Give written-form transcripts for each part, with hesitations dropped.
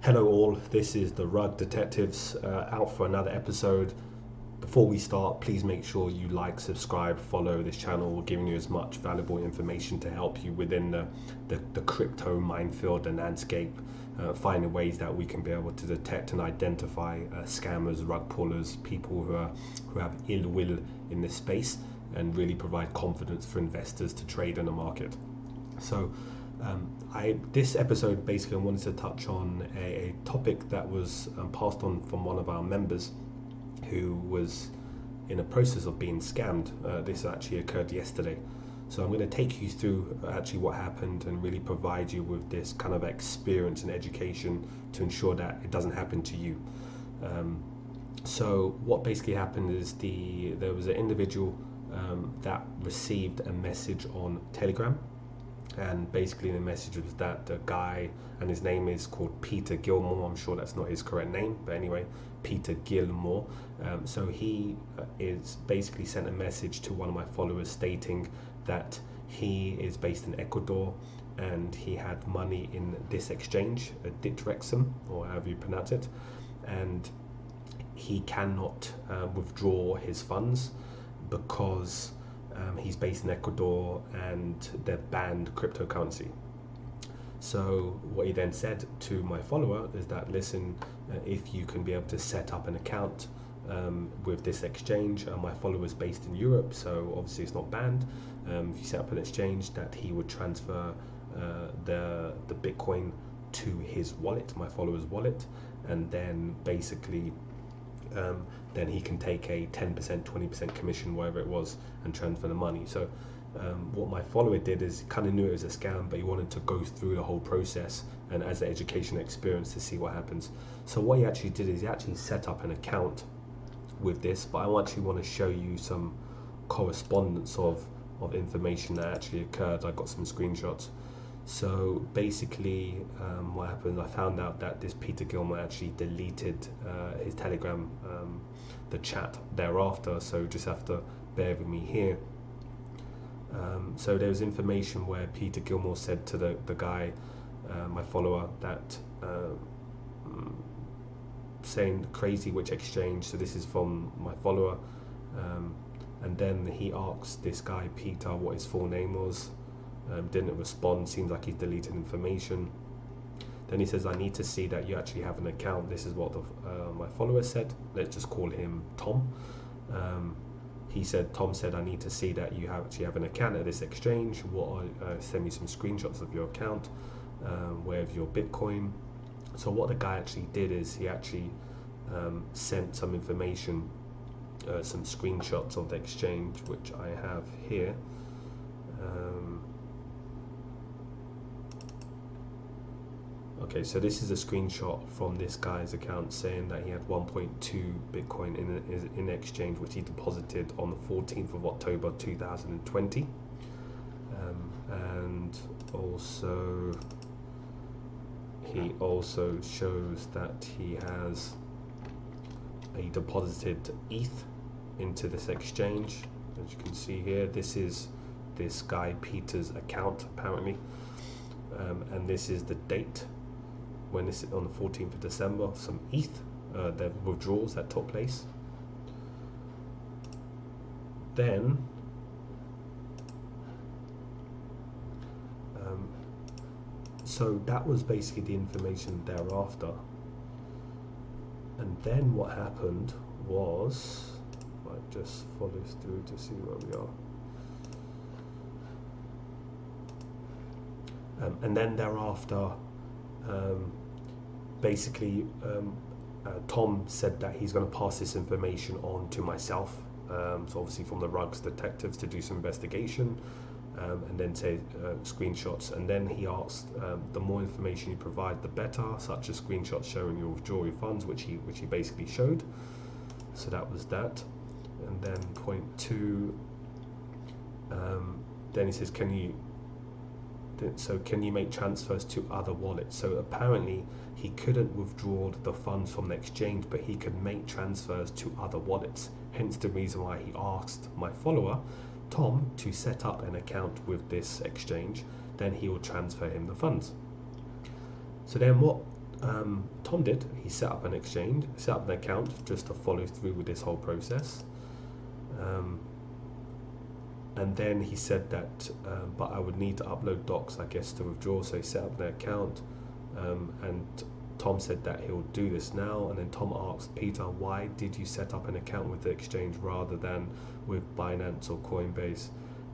Hello all, this is the Rug Detectives out for another episode. Before we start, please make sure you like, subscribe, follow this channel. We're giving you as much valuable information to help you within the crypto minefield and landscape, finding ways that we can be able to detect and identify scammers, rug pullers, people who have ill will in this space, and really provide confidence for investors to trade in the market. So this episode basically I wanted to touch on a topic that was passed on from one of our members who was in a process of being scammed. This actually occurred yesterday. So I'm going to take you through actually what happened and really provide you with this kind of experience and education to ensure that it doesn't happen to you. So what basically happened is there was an individual that received a message on Telegram. And basically the message was that the guy, and his name is called Peter Gilmore, I'm sure that's not his correct name, but anyway, Peter Gilmore. So he is basically sent a message to one of my followers stating that he is based in Ecuador and he had money in this exchange, Ditrexum, or however you pronounce it, and he cannot withdraw his funds because he's based in Ecuador and they've banned cryptocurrency. So what he then said to my follower is that, listen, if you can be able to set up an account with this exchange, my follower is based in Europe, so obviously it's not banned. If you set up an exchange, that he would transfer the Bitcoin to his wallet, my follower's wallet, and then basically then he can take a 10%, 20% commission, whatever it was, and transfer the money. So what my follower did is kind of knew it was a scam, but he wanted to go through the whole process and as an education experience to see what happens. So what he actually did is he actually set up an account with this, but I actually want to show you some correspondence of information that actually occurred. I got some screenshots. So basically what happened, I found out that this Peter Gilmore actually deleted his Telegram, the chat thereafter, so just have to bear with me here. So there was information where Peter Gilmore said to the guy, my follower, that saying crazy which exchange, so this is from my follower, and then he asked this guy Peter what his full name was. Didn't respond, seems like he's deleted information. Then he says, I need to see that you actually have an account. This is what my follower said. Let's just call him Tom. Tom said, I need to see that you actually have an account at this exchange. Send me some screenshots of your account, where have your Bitcoin. So what the guy actually did is he actually sent some information, some screenshots of the exchange, which I have here. Okay, so this is a screenshot from this guy's account saying that he had 1.2 Bitcoin in exchange, which he deposited on the 14th of October 2020. And also he also shows that he deposited ETH into this exchange. As you can see here, this is this guy Peter's account apparently, and this is the date when this is on the 14th of December, some ETH, the withdrawals that took place. Then so that was basically the information thereafter. And then what happened was, I just follow this through to see where we are. And then thereafter, basically Tom said that he's going to pass this information on to myself, so obviously from the Rugs Detectives, to do some investigation, and then say screenshots. And then he asked, the more information you provide the better, such as screenshots showing you withdraw your funds, which he basically showed. So that was that. And then point two, then he says, can you make transfers to other wallets? So apparently he couldn't withdraw the funds from the exchange, but he could make transfers to other wallets. Hence the reason why he asked my follower, Tom, to set up an account with this exchange. Then he will transfer him the funds. So then what Tom did. He set up an exchange, set up an account just to follow through with this whole process. And then he said that, but I would need to upload docs, I guess, to withdraw. So he set up an account, and Tom said that he'll do this now. And then Tom asked Peter, why did you set up an account with the exchange rather than with Binance or Coinbase?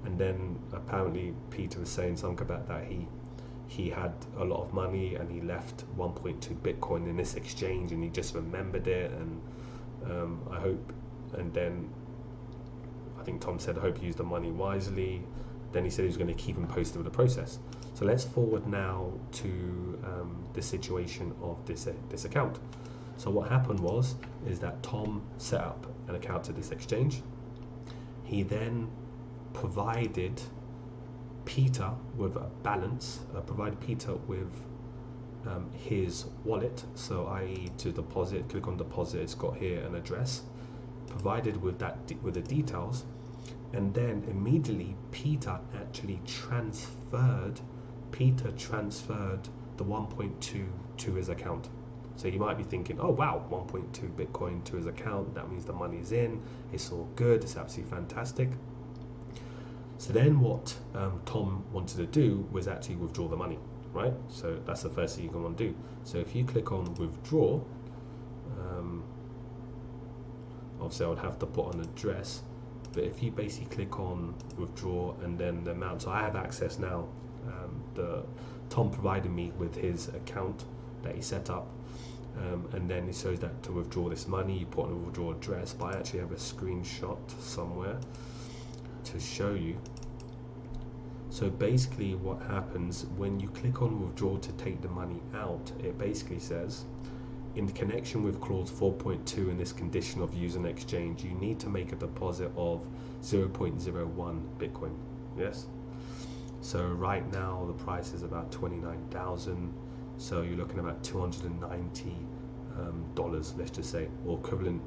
And then apparently Peter was saying something about that he had a lot of money and he left 1.2 Bitcoin in this exchange and he just remembered it, and I hope, and then I think Tom said, I hope you use the money wisely. Then he said he was going to keep him posted with the process. So let's forward now to the situation of this account. So what happened is that Tom set up an account to this exchange. He then provided Peter with a balance, provided Peter with his wallet. So i.e. to deposit, click on deposit, it's got here an address, provided with that with the details. And then immediately Peter transferred the 1.2 to his account. So you might be thinking, oh wow, 1.2 Bitcoin to his account, that means the money's in, it's all good, it's absolutely fantastic. So then what Tom wanted to do was actually withdraw the money, right? So that's the first thing you're going to want to do. So if you click on withdraw, obviously I would have to put an address, but if you basically click on withdraw and then the amount, so I have access now. Tom provided me with his account that he set up, and then it shows that to withdraw this money, you put on a withdraw address, but I actually have a screenshot somewhere to show you. So basically what happens when you click on withdraw to take the money out, it basically says, in connection with clause 4.2 in this condition of using exchange, you need to make a deposit of 0.01 Bitcoin. Yes. So right now the price is about 29,000. So you're looking at about $290, let's just say, or equivalent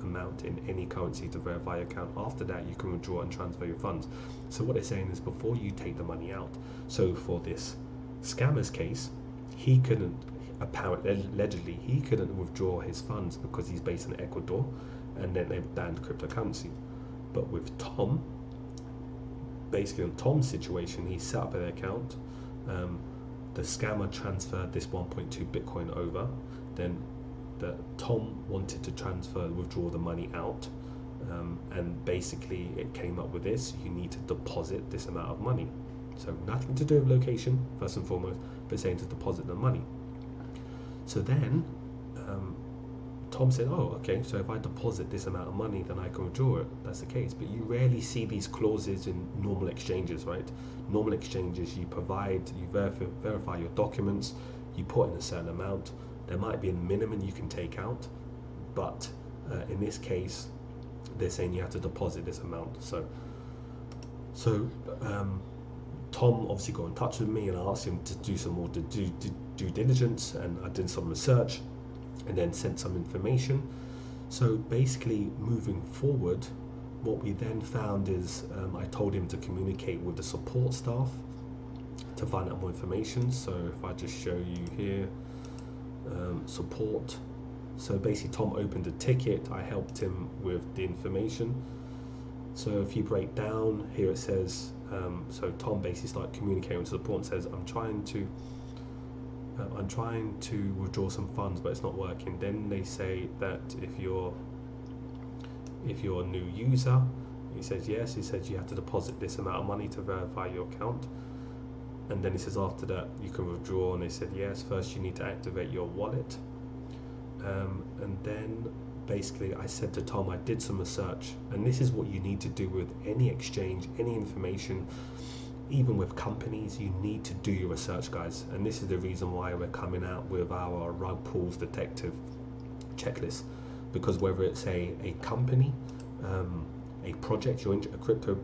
amount in any currency to verify your account. After that, you can withdraw and transfer your funds. So what they're saying is before you take the money out. So for this scammer's case, he couldn't. Apparently, allegedly, he couldn't withdraw his funds because he's based in Ecuador, and then they banned cryptocurrency. But with Tom, basically on Tom's situation, he set up an account. The scammer transferred this 1.2 Bitcoin over. Then Tom wanted to withdraw the money out, and basically it came up with this: you need to deposit this amount of money. So nothing to do with location, first and foremost, but saying to deposit the money. So then Tom said, oh, okay, so if I deposit this amount of money, then I can withdraw it. That's the case. But you rarely see these clauses in normal exchanges, right? Normal exchanges, you verify your documents, you put in a certain amount. There might be a minimum you can take out, but in this case, they're saying you have to deposit this amount. So Tom obviously got in touch with me and I asked him to do some more due diligence, and I did some research and then sent some information. So basically moving forward, what we then found is I told him to communicate with the support staff to find out more information. So if I just show you here, support. So basically Tom opened a ticket, I helped him with the information. So if you break down here, it says, so Tom basically started communicating with support and says, I'm trying to withdraw some funds, but it's not working. Then they say that if you're a new user, he says yes. He says you have to deposit this amount of money to verify your account, and then he says after that you can withdraw, and they said yes, first you need to activate your wallet. And then basically I said to Tom, I did some research, and this is what you need to do with any exchange, any information, even with companies. You need to do your research, guys, and this is the reason why we're coming out with our rug pulls detective checklist, because whether it's a company, a project, a crypto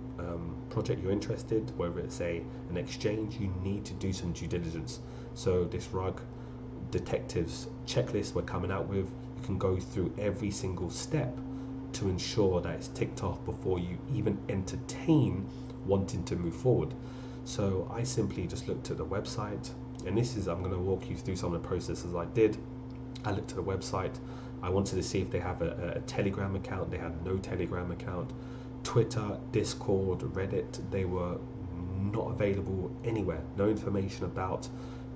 project you're interested, whether it's an exchange, you need to do some due diligence. So this rug detectives checklist we're coming out with, you can go through every single step to ensure that it's ticked off before you even entertain wanting to move forward. So I simply just looked at the website, And this is, I'm going to walk you through some of the processes I did. I looked at the website. I wanted to see if they have a Telegram account. They had no Telegram account. Twitter, Discord, Reddit, they were not available anywhere. No information about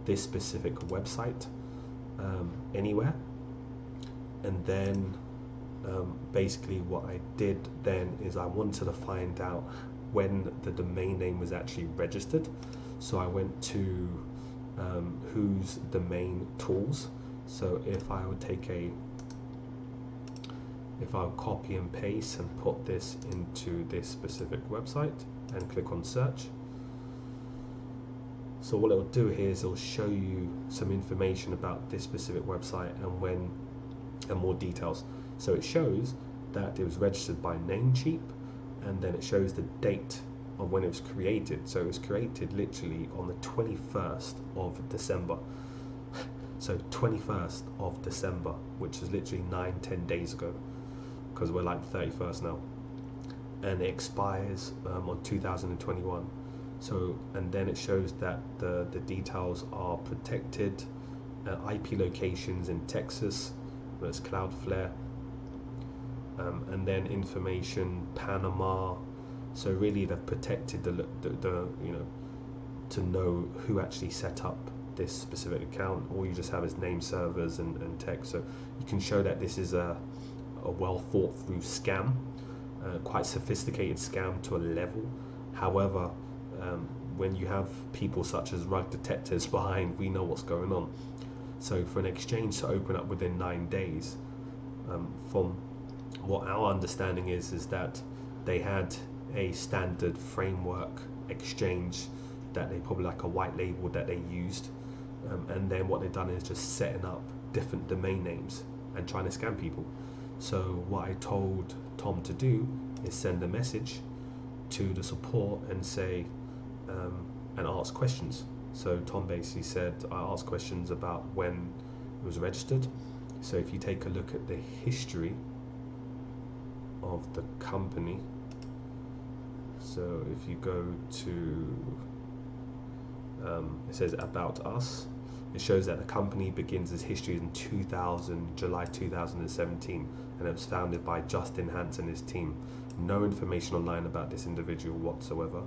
this specific website anywhere. And then basically what I did then is I wanted to find out when the domain name was actually registered. So I went to who's domain tools. So if I would copy and paste and put this into this specific website and click on search. So what it will do here is it will show you some information about this specific website and more details. So it shows that it was registered by Namecheap, and then it shows the date of when it was created. So it was created literally on the 21st of December. So 21st of December, which is literally 9-10 days ago, because we're like 31st now, and it expires on 2021. So, and then it shows that the details are protected, IP locations in Texas, that's Cloudflare, and then information Panama. So really they've protected the to know who actually set up this specific account. All you just have is name servers and text. So you can show that this is a well thought through scam, quite sophisticated scam to a level. However, when you have people such as rug detectives behind, we know what's going on. So for an exchange to open up within 9 days, from what our understanding is that they had a standard framework exchange that they probably like a white label that they used, and then what they've done is just setting up different domain names and trying to scam people. So what I told Tom to do is send a message to the support and say and ask questions. So Tom basically said, I asked questions about when it was registered. So if you take a look at the history of the company, so if you go to it says about us, it shows that the company begins its history in July 2017, and it was founded by Justin Hans and his team. No information online about this individual whatsoever.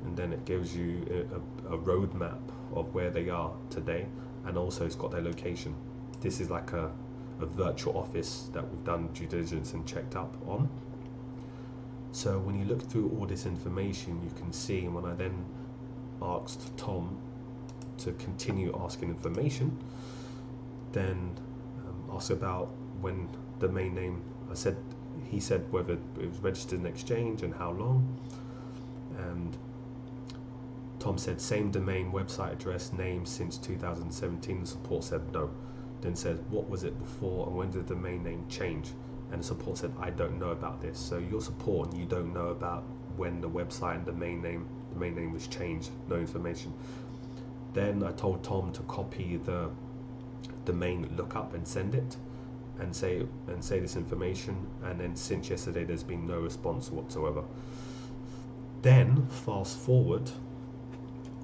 And then it gives you a roadmap of where they are today, and also it's got their location. This is like a virtual office that we've done due diligence and checked up on. So when you look through all this information, you can see, and when I then asked Tom to continue asking information, then asked about when domain name, he said whether it was registered in exchange and how long, and Tom said same domain, website address, name since 2017. The support said no. Then said what was it before and when did the domain name change, and the support said I don't know about this. So your support and you don't know about when the website and domain name was changed. No information. Then I told Tom to copy the domain lookup and send it, and say this information. And then since yesterday, there's been no response whatsoever. Then fast forward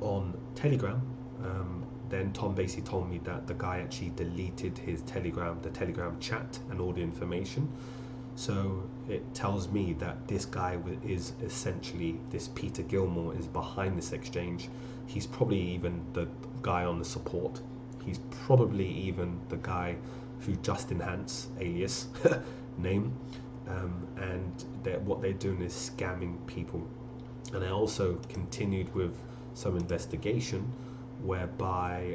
on Telegram. Then Tom basically told me that the guy actually deleted his the Telegram chat and all the information. So it tells me that this guy is essentially, this Peter Gilmore is behind this exchange. He's probably even the guy on the support. He's probably even the guy who Justin Hans, alias name, and what they're doing is scamming people. And I also continued with some investigation whereby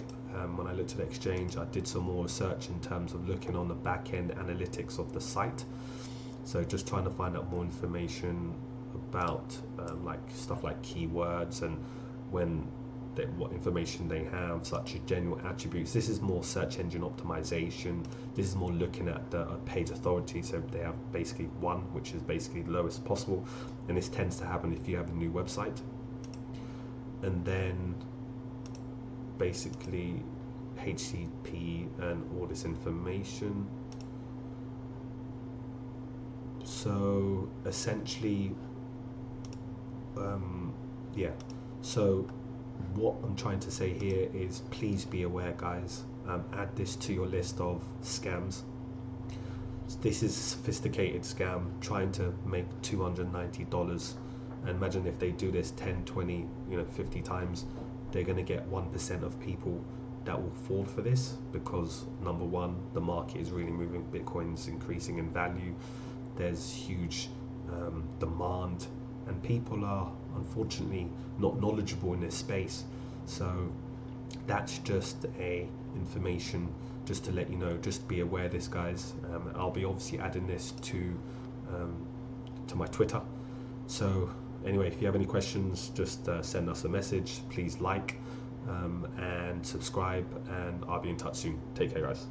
when I looked at the exchange, I did some more research in terms of looking on the back-end analytics of the site. So just trying to find out more information about like stuff like keywords and what information they have, such as general attributes. This is more search engine optimization. This is more looking at the page authority. So they have basically one, which is basically the lowest possible, and this tends to happen if you have a new website. And then basically HTTP and all this information. So essentially, yeah. So what I'm trying to say here is please be aware, guys. Add this to your list of scams. This is a sophisticated scam trying to make $290. And imagine if they do this 10, 20, 50 times, they're going to get 1% of people that will fall for this, because number one, the market is really moving. Bitcoin's increasing in value. There's huge demand, and people are unfortunately not knowledgeable in this space. So that's just a information just to let you know. Just be aware of this, guys. I'll be obviously adding this to my Twitter. So anyway, if you have any questions, just send us a message. Please like and subscribe, and I'll be in touch soon. Take care, guys.